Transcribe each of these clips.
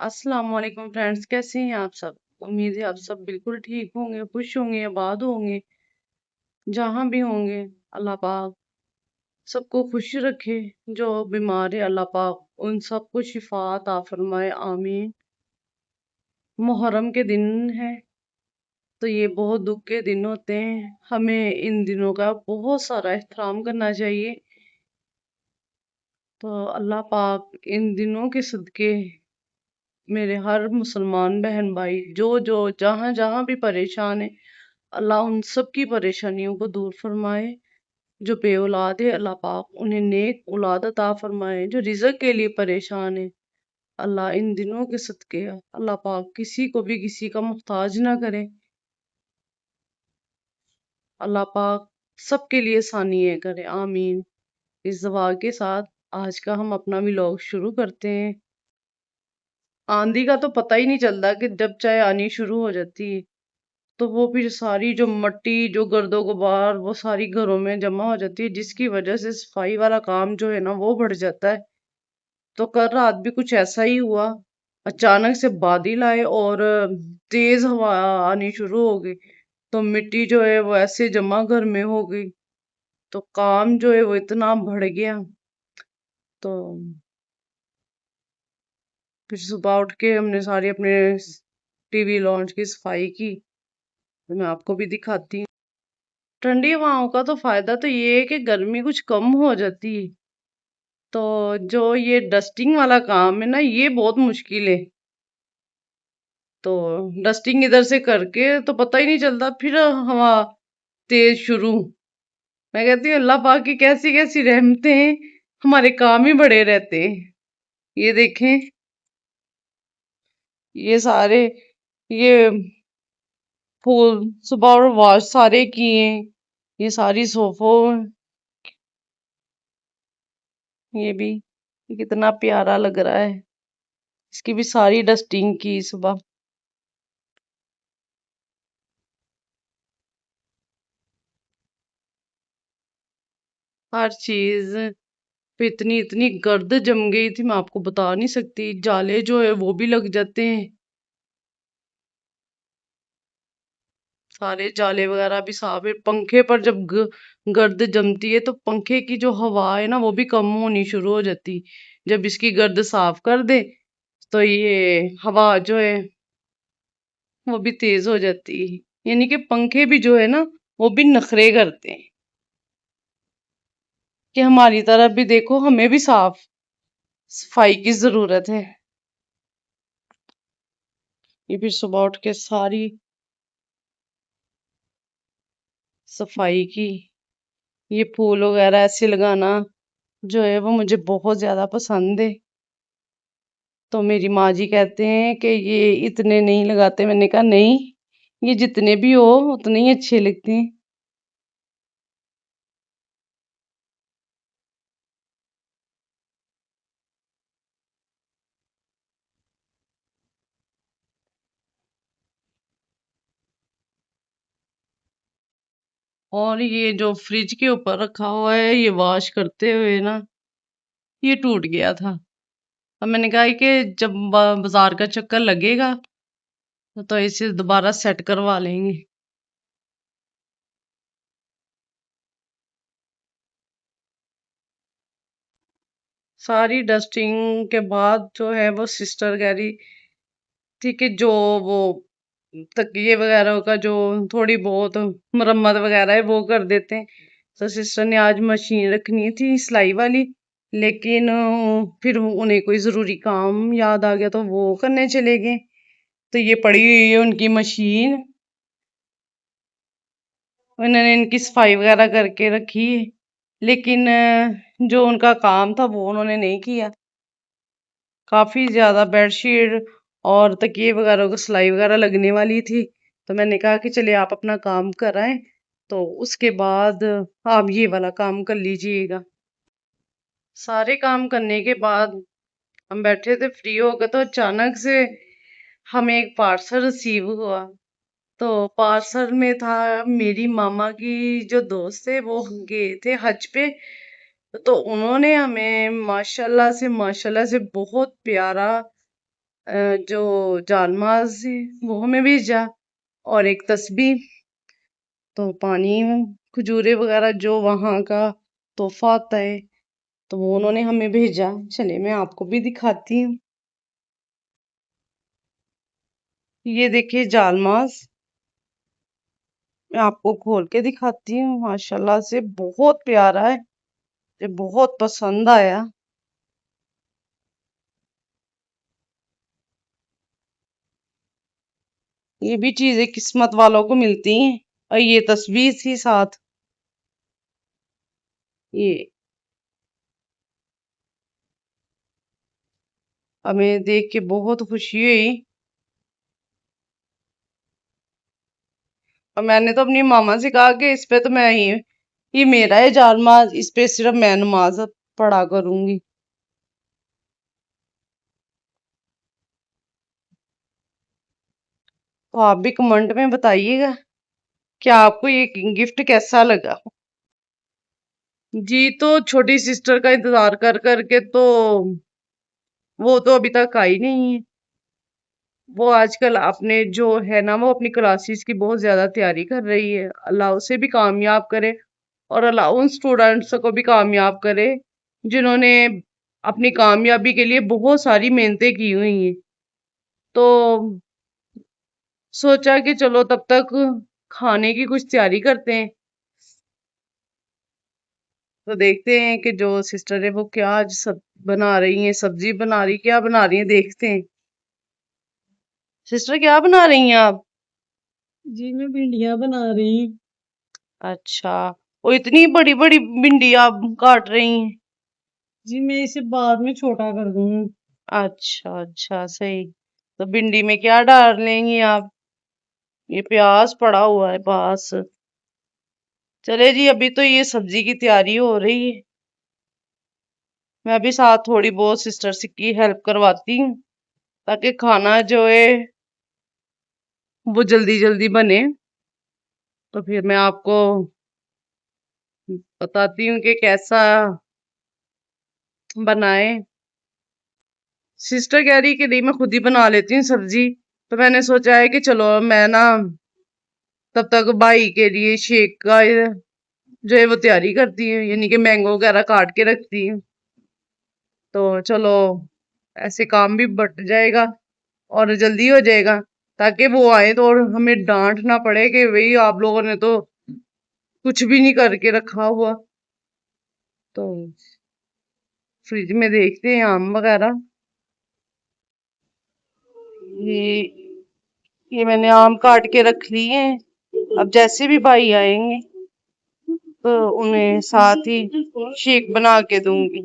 अस्सलाम वालेकुम फ्रेंड्स, कैसे हैं आप सब। उम्मीद है आप सब बिल्कुल ठीक होंगे, खुश होंगे, आबाद होंगे। जहां भी होंगे अल्लाह पाक सबको खुश रखे। जो बीमार है अल्लाह पाक उन सबको शिफा अता फरमाए, आमीन। मुहर्रम के दिन है तो ये बहुत दुख के दिन होते हैं। हमें इन दिनों का बहुत सारा एहतराम करना चाहिए। तो अल्लाह पाक इन दिनों के सदके मेरे हर मुसलमान बहन भाई जो जहां जहां भी परेशान है, अल्लाह उन सब की परेशानियों को दूर फरमाए। जो बे औलाद है अल्लाह पाक उन्हें नेक औलाद अता फरमाए। जो रिज़्क के लिए परेशान है, अल्लाह इन दिनों के सदके अल्लाह पाक किसी को भी किसी का मुहताज ना करे। अल्लाह पाक सबके लिए आसानियाँ करे, आमीन। इस दुआ के साथ आज का हम अपना व्लॉग शुरू करते हैं। आंधी का तो पता ही नहीं चलता कि जब चाहे आनी शुरू हो जाती है। तो वो फिर सारी जो मट्टी जो गर्दो गुबार वो सारी घरों में जमा हो जाती है, जिसकी वजह से सफाई वाला काम जो है ना वो बढ़ जाता है। तो कल रात भी कुछ ऐसा ही हुआ। अचानक से बादल आए और तेज हवा आनी शुरू हो गई। तो मिट्टी जो है वो ऐसे जमा घर में हो गई। तो काम जो है वो इतना बढ़ गया। तो फिर सुबह उठ के हमने सारी अपने टीवी लॉन्च की सफाई की। तो मैं आपको भी दिखाती हूँ। ठंडी हवाओं का तो फायदा तो ये है कि गर्मी कुछ कम हो जाती है। तो जो ये डस्टिंग वाला काम है ना ये बहुत मुश्किल है। तो डस्टिंग इधर से करके तो पता ही नहीं चलता, फिर हवा तेज शुरू। मैं कहती हूँ अल्लाह पाक की कैसी कैसी रहमतें हैं, हमारे काम ही बड़े रहते हैं। ये देखें, ये सारे ये फूल सुबह और वॉश सारे किए। ये सारी सोफो ये भी कितना प्यारा लग रहा है। इसकी भी सारी डस्टिंग की सुबह। हर चीज पे इतनी इतनी गर्द जम गई थी, मैं आपको बता नहीं सकती। जाले जो है वो भी लग जाते हैं। सारे जाले वगैरह भी साफ है। पंखे पर जब गर्द जमती है तो पंखे की जो हवा है ना वो भी कम होनी शुरू हो जाती। जब इसकी गर्द साफ कर दे तो ये हवा जो है वो भी तेज हो जाती है। यानी कि पंखे भी जो है ना वो भी नखरे करते हैं कि हमारी तरफ भी देखो, हमें भी साफ सफाई की जरूरत है। ये फिर सुबह उठ के सारी सफाई की। ये फूल वगैरह ऐसे लगाना जो है वो मुझे बहुत ज्यादा पसंद है। तो मेरी माँ जी कहते हैं कि ये इतने नहीं लगाते। मैंने कहा नहीं, ये जितने भी हो उतने ही अच्छे लगते हैं। और ये जो फ्रिज के ऊपर रखा हुआ है ये वॉश करते हुए ना ये टूट गया था। अब मैंने कहा कि जब बाजार का चक्कर लगेगा तो इसे दोबारा सेट करवा लेंगे। सारी डस्टिंग के बाद जो है वो सिस्टर कह रही थी कि जो वो तकिए वगैरह का जो थोड़ी बहुत मरम्मत वगैरह है वो कर देते हैं। तो सिस्टर ने आज मशीन रखनी थी सिलाई वाली, लेकिन फिर उन्हें कोई जरूरी काम याद आ गया तो वो करने चले गए। तो ये पड़ी हुई है उनकी मशीन। उन्होंने इनकी सफाई वगैरह करके रखी है, लेकिन जो उनका काम था वो उन्होंने नहीं किया। काफी ज्यादा बेडशीट और तकिए वगैरह को सिलाई वगैरह लगने वाली थी। तो मैंने कहा कि चलिए आप अपना काम कराएं, तो उसके बाद आप ये वाला काम कर लीजिएगा। सारे काम करने के बाद हम बैठे थे फ्री हो गए तो अचानक से हमें एक पार्सल रिसीव हुआ। तो पार्सल में था मेरी मामा की जो दोस्त है वो गए थे हज पे। तो उन्होंने हमें माशाल्लाह से बहुत प्यारा जो जालमाज है वो हमें भेजा, और एक तस्बीह। तो पानी, खजूरे वगैरह जो वहां का तोहफा आता है, तो वो उन्होंने हमें भेजा। चलिए मैं आपको भी दिखाती हूँ। ये देखिए जालमाज, मैं आपको खोल के दिखाती हूँ। माशाल्लाह से बहुत प्यारा है, ये बहुत पसंद आया। ये भी चीजें किस्मत वालों को मिलती हैं। और ये तस्वीर थी साथ, ये हमें देख के बहुत खुशी हुई। और मैंने तो अपनी मामा से कहा कि इस पे तो मैं ही, ये मेरा है जालमाज, इस पे सिर्फ मैं नमाज पढ़ा करूंगी। तो आप भी कमेंट में बताइएगा कि आपको ये गिफ्ट कैसा लगा। जी, तो छोटी सिस्टर का इंतजार कर करके तो वो तो अभी तक आई नहीं है। वो आजकल अपने जो है ना, वो अपनी क्लासेस की बहुत ज्यादा तैयारी कर रही है। अल्लाह उसे भी कामयाब करे, और अल्लाह उन स्टूडेंट्स को भी कामयाब करे जिन्होंने अपनी कामयाबी के लिए बहुत सारी मेहनतें की हुई हैं। तो सोचा कि चलो तब तक खाने की कुछ तैयारी करते हैं। तो देखते हैं कि जो सिस्टर है वो क्या आज सब बना रही हैं, सब्जी बना रही, क्या बना रही हैं, देखते हैं। सिस्टर क्या बना रही हैं आप? जी मैं भिंडियां बना रही हूँ। अच्छा, वो इतनी बड़ी बड़ी भिंडी आप काट रही हैं? जी मैं इसे बाद में छोटा कर दूंगी। अच्छा अच्छा, सही। तो भिंडी में क्या डाल लेंगी आप? ये प्याज पड़ा हुआ है पास। चले जी, अभी तो ये सब्जी की तैयारी हो रही है। मैं भी साथ थोड़ी बहुत सिस्टर से की हेल्प करवाती हूँ, ताकि खाना जो है वो जल्दी जल्दी बने। तो फिर मैं आपको बताती हूँ कि कैसा बनाए। सिस्टर कह रही कि नहीं मैं खुद ही बना लेती हूँ सब्जी। तो मैंने सोचा है कि चलो मैं ना तब तक भाई के लिए शेक का जो है वो तैयारी करती हूँ, यानी कि मैंगो वगैरह काट के रखती हूँ। तो चलो ऐसे काम भी बट जाएगा और जल्दी हो जाएगा, ताकि वो आए तो और हमें डांट ना पड़े कि भाई आप लोगों ने तो कुछ भी नहीं करके रखा हुआ। तो फ्रिज में देखते हैं आम वगैरह। ये ये मैंने आम काट के रख लिए हैं। अब जैसे भी भाई आएंगे तो उन्हें साथ ही शेक बना के दूंगी।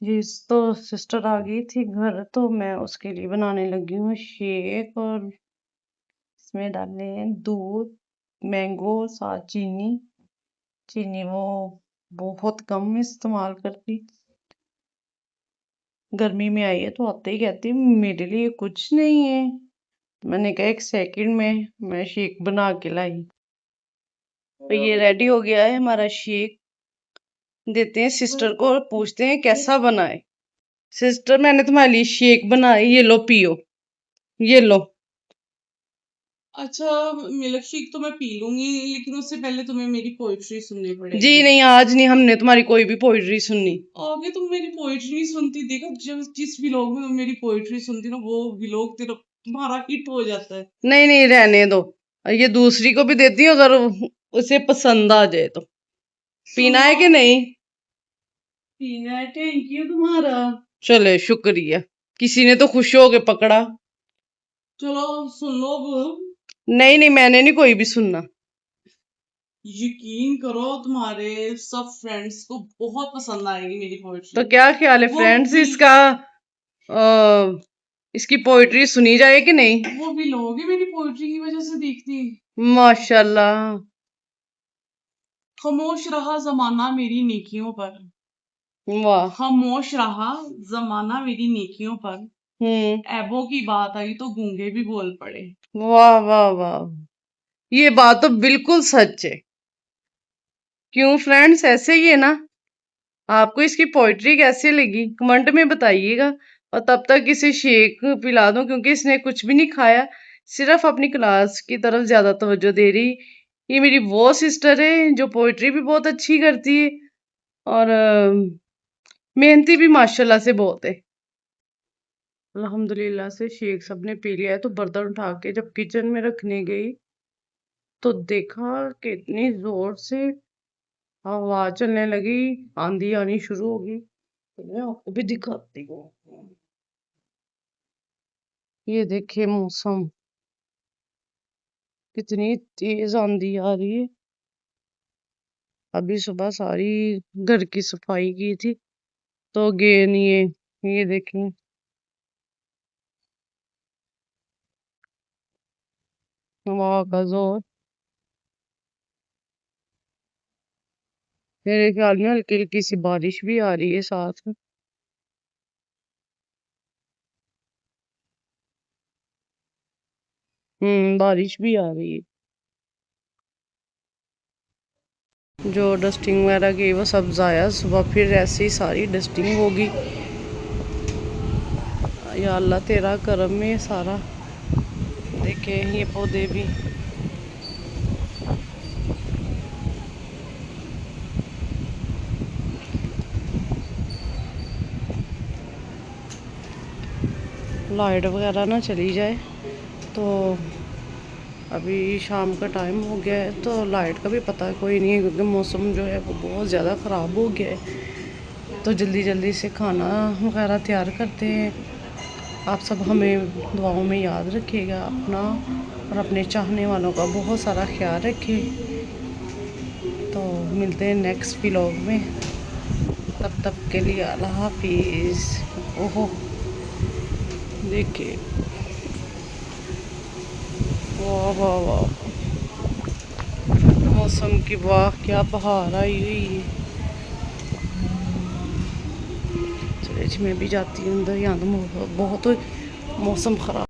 जी, तो सिस्टर आ गई थी घर, तो मैं उसके लिए बनाने लगी हूँ शेक। और इसमें डाले हैं दूध, मैंगो, साथ चीनी। चीनी वो बहुत कम इस्तेमाल करती, गर्मी में आई है तो आते ही कहती मेरे लिए कुछ नहीं है। मैंने कहा एक सेकंड में मैं शेक बना के लाई। तो ये रेडी हो गया है हमारा शेक। देते हैं सिस्टर को और पूछते हैं कैसा बना है। सिस्टर मैंने तुम्हारे लिए शेक बनाया, ये लो पियो, ये लो। अच्छा, मिल्क शेक तो मैं पी लूंगी, लेकिन उससे पहले तुम्हें मेरी पोइट्री सुननी जी पड़ेगी। नहीं, आज नहीं हमने तुम्हारी कोई भी पोइट्री सुननी। आगे तुम मेरी पोइट्री नहीं सुनती, देखो जब जिस व्लॉग में तुम मेरी पोइट्री सुनती ना, वो व्लॉग तेरा तुम्हारा हिट हो जाता है। नहीं नहीं, रहने दो। ये दूसरी को भी देती हूँ, अगर उसे पसंद आ जाए तो। पीना है कि सुनो, नहीं? पीना है, थैंक यू तुम्हारा। चले, शुक्रिया। किसी ने तो खुश होके पकड़ा। चलो सुन लो अब। नहीं नहीं, मैंने नहीं कोई भी सुनना। यकीन करो, तुम्हारे सब फ्रेंड्स को बहुत पसंद आएगी मेरी तो पोइट्री। क्या ख्याल है वो फ्रेंड्स, भी इसका इसकी पोइट्री सुनी जाए कि नहीं? वो भी लोग मेरी पोइट्री की वजह से देखती। माशाल्लाह। खामोश रहा जमाना मेरी नेकियों पर। वाह। खामोश रहा जमाना मेरी नेकियों पर। हम्म। ऐबों की बात आई तो गूंगे भी बोल पड़े। वाह वाह वाह, ये बात तो बिल्कुल सच है। क्यों फ्रेंड्स, ऐसे ही है ना? आपको इसकी पोइट्री कैसी लगी कमेंट में बताइएगा। और तब तक इसे शेक पिला दूं, क्योंकि इसने कुछ भी नहीं खाया, सिर्फ अपनी क्लास की तरफ ज्यादा तवज्जो दे रही। ये मेरी वो सिस्टर है जो पोइट्री भी बहुत अच्छी करती है और मेहनती भी माशाल्लाह से बहुत है। अल्हम्दुलिल्लाह से शेख सबने पी लिया है। तो बर्तन उठा के जब किचन में रखने गई तो देखा कि इतनी जोर से आवाज चलने लगी, आंधी आनी शुरू होगी। तो मैं आपको भी दिखाती हूँ। ये देखिए मौसम, कितनी तेज आंधी आ रही है। अभी सुबह सारी घर की सफाई की थी तो गए नहीं है। ये देखें, हवा का जोर। मेरे ख्याल में हल्की हल्की सी बारिश भी आ रही है साथ में। बारिश भी आ रही है। जो डस्टिंग वगैरह की वो सब जाया, सुबह फिर ऐसे ही सारी डस्टिंग होगी। या अल्लाह तेरा करम में सारा। देखे ये पौधे भी, लाइट वगैरह ना चली जाए तो। अभी शाम का टाइम हो गया है तो लाइट का भी पता कोई नहीं है, क्योंकि मौसम जो है वो बहुत ज़्यादा ख़राब हो गया है। तो जल्दी जल्दी से खाना वगैरह तैयार करते हैं। आप सब हमें दुआओं में याद रखिएगा अपना और अपने चाहने वालों का बहुत सारा ख्याल रखें। तो मिलते हैं नेक्स्ट व्लॉग में, तब तक के लिए अल्लाह हाफिज़। ओहो देखिए, वाह वाह वाह, मौसम की वाह क्या बहार आई हुई है। चलिए मैं भी जाती हूँ अंदर, यहाँ तो बहुत मौसम ख़राब।